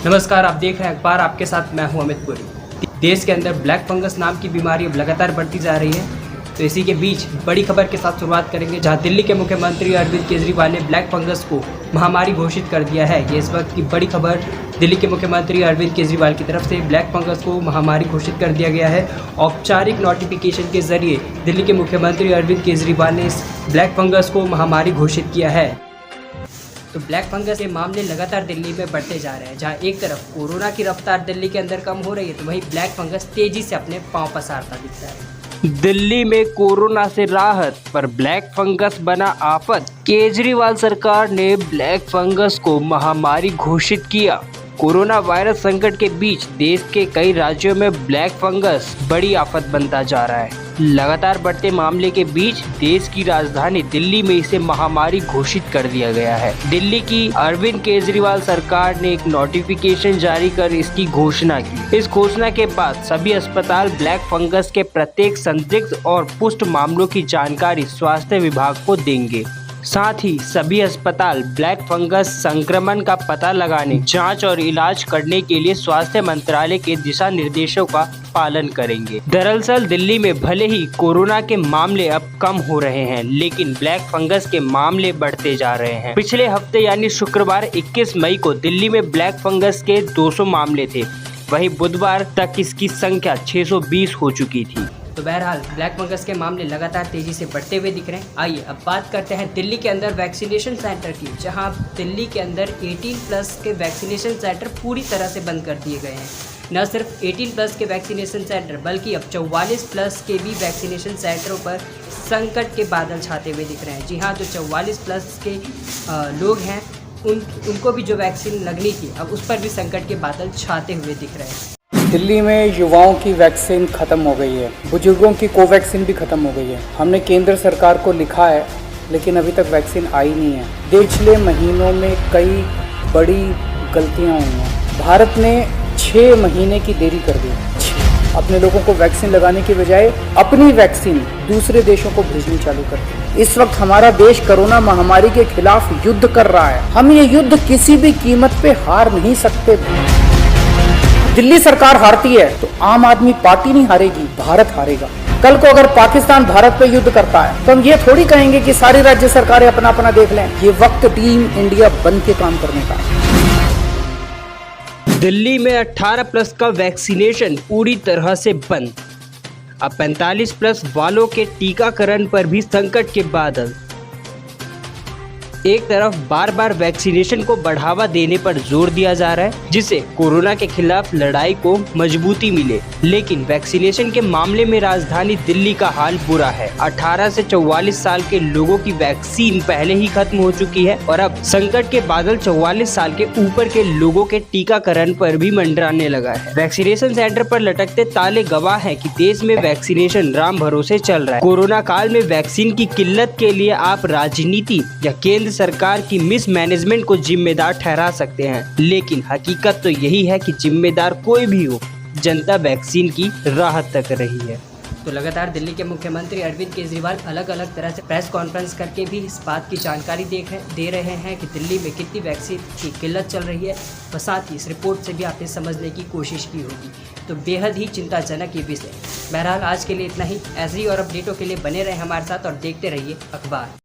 नमस्कार, आप देख रहे हैं अखबार। आपके साथ मैं हूं अमित पुरी। देश के अंदर ब्लैक फंगस नाम की बीमारी अब लगातार बढ़ती जा रही है। तो इसी के बीच बड़ी खबर के साथ शुरुआत करेंगे, जहां दिल्ली के मुख्यमंत्री अरविंद केजरीवाल ने ब्लैक फंगस को महामारी घोषित कर दिया है। ये इस वक्त की बड़ी खबर। दिल्ली के मुख्यमंत्री अरविंद केजरीवाल की तरफ से ब्लैक फंगस को महामारी घोषित कर दिया गया है। औपचारिक नोटिफिकेशन के जरिए दिल्ली के मुख्यमंत्री अरविंद केजरीवाल ने इस ब्लैक फंगस को महामारी घोषित किया है। तो ब्लैक फंगस के मामले लगातार दिल्ली में बढ़ते जा रहे हैं। जहां एक तरफ कोरोना की रफ्तार दिल्ली के अंदर कम हो रही है, तो वहीं ब्लैक फंगस तेजी से अपने पांव पसारता दिखता है। दिल्ली में कोरोना से राहत पर ब्लैक फंगस बना आफत। केजरीवाल सरकार ने ब्लैक फंगस को महामारी घोषित किया। कोरोना वायरस संकट के बीच देश के कई राज्यों में ब्लैक फंगस बड़ी आफत बनता जा रहा है। लगातार बढ़ते मामले के बीच देश की राजधानी दिल्ली में इसे महामारी घोषित कर दिया गया है। दिल्ली की अरविंद केजरीवाल सरकार ने एक नोटिफिकेशन जारी कर इसकी घोषणा की। इस घोषणा के बाद सभी अस्पताल ब्लैक फंगस के प्रत्येक संदिग्ध और पुष्ट मामलों की जानकारी स्वास्थ्य विभाग को देंगे। साथ ही सभी अस्पताल ब्लैक फंगस संक्रमण का पता लगाने, जांच और इलाज करने के लिए स्वास्थ्य मंत्रालय के दिशा निर्देशों का पालन करेंगे। दरअसल दिल्ली में भले ही कोरोना के मामले अब कम हो रहे हैं, लेकिन ब्लैक फंगस के मामले बढ़ते जा रहे हैं। पिछले हफ्ते यानी शुक्रवार 21 मई को दिल्ली में ब्लैक फंगस के 200 मामले थे। वहीं बुधवार तक इसकी संख्या 620 हो चुकी थी। तो बहरहाल ब्लैक फंगस के मामले लगातार तेजी से बढ़ते हुए दिख रहे हैं। आइए अब बात करते हैं दिल्ली के अंदर वैक्सीनेशन सेंटर की, जहां दिल्ली के अंदर 18+ के वैक्सीनेशन सेंटर पूरी तरह से बंद कर दिए गए हैं। न सिर्फ 18+ के वैक्सीनेशन सेंटर, बल्कि अब 44+ के भी वैक्सीनेशन सेंटरों पर संकट के बादल छाते हुए दिख रहे हैं। जी हाँ, जो 44+ के लोग हैं उनको भी जो वैक्सीन लगनी थी, अब उस पर भी संकट के बादल छाते हुए दिख रहे हैं। दिल्ली में युवाओं की वैक्सीन खत्म हो गई है, बुजुर्गों की कोवैक्सीन भी खत्म हो गई है। हमने केंद्र सरकार को लिखा है, लेकिन अभी तक वैक्सीन आई नहीं है। पिछले महीनों में कई बड़ी गलतियां हुई हैं। भारत ने 6 महीने की देरी कर दी। अपने लोगों को वैक्सीन लगाने की बजाय अपनी वैक्सीन दूसरे देशों को भेजनी चालू कर दी। इस वक्त हमारा देश कोरोना महामारी के खिलाफ युद्ध कर रहा है। हम ये युद्ध किसी भी कीमत पे हार नहीं सकते। दिल्ली सरकार हारती है तो आम आदमी पार्टी नहीं हारेगी, भारत हारेगा। कल को अगर पाकिस्तान भारत पे युद्ध करता है तो हम ये थोड़ी कहेंगे कि सारी राज्य सरकारें अपना अपना देख लें। ये वक्त टीम इंडिया बन के काम करने का। दिल्ली में 18+ का वैक्सीनेशन पूरी तरह से बंद। अब 45+ वालों के टीकाकरण पर भी संकट के बादल। एक तरफ बार बार वैक्सीनेशन को बढ़ावा देने पर जोर दिया जा रहा है, जिससे कोरोना के खिलाफ लड़ाई को मजबूती मिले, लेकिन वैक्सीनेशन के मामले में राजधानी दिल्ली का हाल बुरा है। 18 से 44 साल के लोगों की वैक्सीन पहले ही खत्म हो चुकी है और अब संकट के बादल 44 साल के ऊपर के लोगों के टीकाकरण पर भी मंडराने लगा है। वैक्सीनेशन सेंटर पर लटकते ताले गवाह है कि देश में वैक्सीनेशन राम भरोसे चल रहा है। कोरोना काल में वैक्सीन की किल्लत के लिए आप राजनीति या केंद्र सरकार की मिसमैनेजमेंट को जिम्मेदार ठहरा सकते हैं, लेकिन हकीकत तो यही है कि जिम्मेदार कोई भी हो, जनता वैक्सीन की राह तक रही है। तो लगातार दिल्ली के मुख्यमंत्री अरविंद केजरीवाल अलग अलग तरह से प्रेस कॉन्फ्रेंस करके भी इस बात की जानकारी दे रहे हैं कि दिल्ली में कितनी वैक्सीन की किल्लत चल रही है, और साथ ही इस रिपोर्ट से भी आपने समझने की कोशिश की होगी। तो बेहद ही चिंताजनक ये विषय। बहरहाल आज के लिए इतना ही। ऐसी और अपडेटों के लिए बने रहे हमारे साथ और देखते रहिए अखबार।